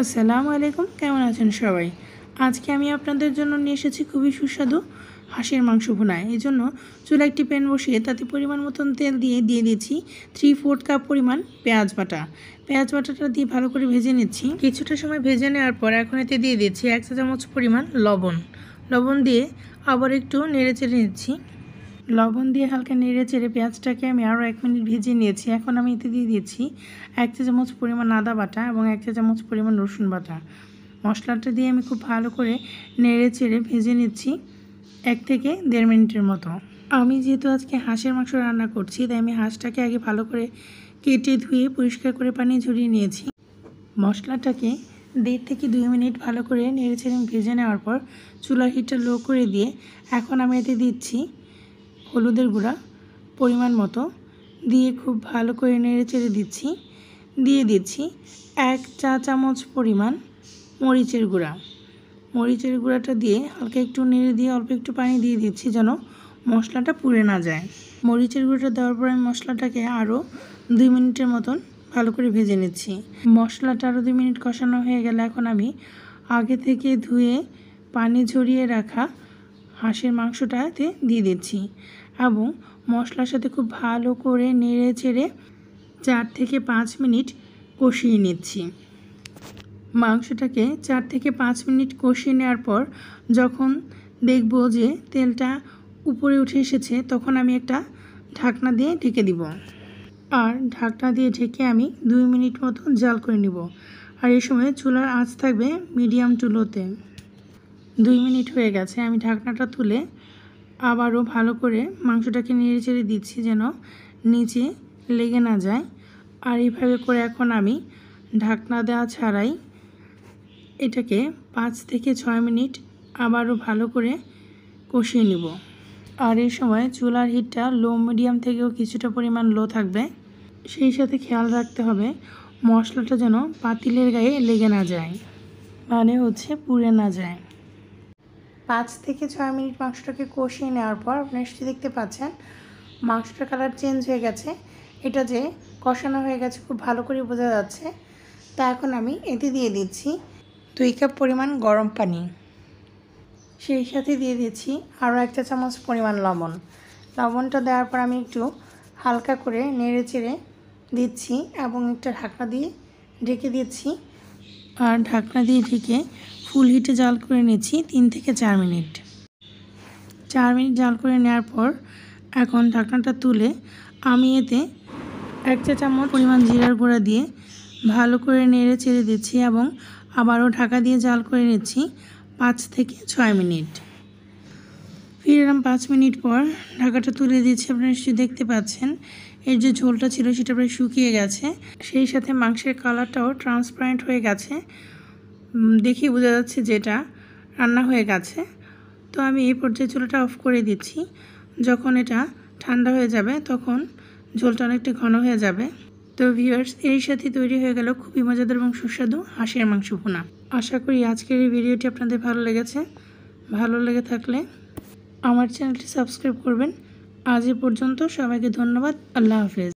আসসালামু আলাইকুম, কেমন আছেন সবাই? আজকে আমি আপনাদের জন্য নিয়ে এসেছি খুবই সুস্বাদু হাঁসের মাংস ভুনা। এই জন্য চুলায় একটি প্যান বসিয়ে তাতে পরিমাণ মতন তেল দিয়ে দিয়েছি 3/4 কাপ পরিমাণ পেঁয়াজ বাটা। পেঁয়াজ বাটাটা দিয়ে ভালো করে ভেজে নিচ্ছি। কিছুটা সময় ভেজে নেওয়ার পর এখন এতে দিয়ে দিচ্ছি 1 চা চামচ পরিমাণ লবণ দিয়ে আবার একটু নেড়ে চেড়ে নিচ্ছি। লবণ দিয়ে হালকা নেড়ে চেড়ে পেঁয়াজটাকে আমি আরও 1 মিনিট ভেজে নিয়েছি। এখন আমি এতে দিয়ে দিচ্ছি 1 চা চামচ পরিমাণ আদা বাটা এবং 1 চা চামচ পরিমাণ রসুন বাটা। মশলাটা দিয়ে আমি খুব ভালো করে নেড়ে চেড়ে ভেজে নিচ্ছি 1 থেকে 1.5 মিনিটের মতো। আমি যেহেতু আজকে হাঁসের মাংস রান্না করছি, তাই আমি হাঁসটাকে আগে ভালো করে কেটে ধুয়ে পরিষ্কার করে পানি ঝরিয়ে নিয়েছি। মশলাটাকে 1.5 থেকে 2 মিনিট ভালো করে নেড়ে চেড়ে ভেজে নেওয়ার পর চুলার হিটটা লো করে দিয়ে এখন আমি এতে দিচ্ছি হলুদের গুঁড়া পরিমাণ মতো দিয়ে খুব ভালো করে নেড়ে চেড়ে দিয়ে দিচ্ছি 1 চা চামচ পরিমাণ মরিচের গুঁড়াটা দিয়ে হালকা একটু নেড়ে দিয়ে অল্প একটু পানি দিয়ে দিচ্ছি যেন মশলাটা পুড়ে না যায়। মরিচের গুঁড়োটা দেওয়ার পর আমি মশলাটাকে আরও 2 মিনিটের মতন ভালো করে ভেজে নিচ্ছি। মশলাটা আরও 2 মিনিট কষানো হয়ে গেলে এখন আমি আগে থেকে ধুয়ে পানি ঝরিয়ে রাখা হাঁসের মাংসটাতে দিয়ে দিচ্ছি এবং মশলার সাথে খুব ভালো করে নেড়ে চেড়ে 4 থেকে 5 মিনিট কষিয়ে নিচ্ছি। মাংসটাকে 4 থেকে 5 মিনিট কষিয়ে নেওয়ার পর যখন দেখব যে তেলটা উপরে উঠে এসেছে, তখন আমি একটা ঢাকনা দিয়ে ঢেকে দিব। আর ঢাকনা দিয়ে ঢেকে আমি 2 মিনিট মতো জাল করে নিব। আর এই সময় চুলার আঁচ থাকবে মিডিয়াম টু লোতে। 2 মিনিট হয়ে গেছে, আমি ঢাকনাটা তুলে আবারও ভালো করে মাংসটাকে নেড়ে চেড়ে দিচ্ছি যেন নিচে লেগে না যায়। আর এইভাবে করে এখন আমি ঢাকনা দেওয়া ছাড়াই এটাকে 5 থেকে 6 মিনিট আবারও ভালো করে কষিয়ে নিব। আর এই সময় চুলার হিটটা লো মিডিয়াম থেকেও কিছুটা পরিমাণ লো থাকবে। সেই সাথে খেয়াল রাখতে হবে মশলাটা যেন পাতিলের গায়ে লেগে না যায়, মানে পুড়ে না যায়। 5 থেকে 6 মিনিট মাংসটাকে কষিয়ে নেওয়ার পর আপনারা নিশ্চয়ই দেখতে পাচ্ছেন মাংসটার কালার চেঞ্জ হয়ে গেছে। এটা যে কষানো হয়ে গেছে খুব ভালো করে বোঝা যাচ্ছে। তা এখন আমি এতে দিয়ে দিচ্ছি 2 কাপ পরিমাণ গরম পানি। সেই সাথে দিয়ে দিচ্ছি আরও 1 চা চামচ পরিমাণ লবণটা দেওয়ার পর আমি একটু হালকা করে নেড়ে চেড়ে দিচ্ছি এবং একটা ঢাকনা দিয়ে ঢেকে দিচ্ছি। আর ঢাকনা দিয়ে ঢেকে ফুল হিটে জাল করে নিচ্ছি 3 থেকে 4 মিনিট। 4 মিনিট জাল করে নেওয়ার পর এখন ঢাকনাটা তুলে আমি এতে 1 চা চামচ পরিমাণ জিরার গুঁড়া দিয়ে ভালো করে নেড়ে চেড়ে দিচ্ছি এবং আবারও ঢাকা দিয়ে জাল করে নিচ্ছি 5 থেকে 6 মিনিট। ফিরে এলাম 5 মিনিট পর, ঢাকাটা তুলে দিচ্ছি। আপনারা নিশ্চয়ই দেখতে পাচ্ছেন এর যে ঝোলটা ছিল সেটা প্রায় শুকিয়ে গেছে, সেই সাথে মাংসের কালারটাও ট্রান্সপারেন্ট হয়ে গেছে। দেখেই বোঝা যাচ্ছে যে এটা রান্না হয়ে গেছে। তো আমি এই পর্যায়ে চুলাটা অফ করে দিচ্ছি। যখন এটা ঠান্ডা হয়ে যাবে তখন ঝোলটা অনেকটা ঘন হয়ে যাবে। তো ভিউয়ার্স, এর সাথে তৈরি হয়ে গেল খুবই মজাদার এবং সুস্বাদু হাঁসের মাংস ভুনা। আশা করি আজকের এই ভিডিওটি আপনাদের ভালো লেগেছে। ভালো লেগে থাকলে আমার চ্যানেলটি সাবস্ক্রাইব করবেন। আজ এ পর্যন্ত, সবাইকে ধন্যবাদ। আল্লাহ হাফেজ।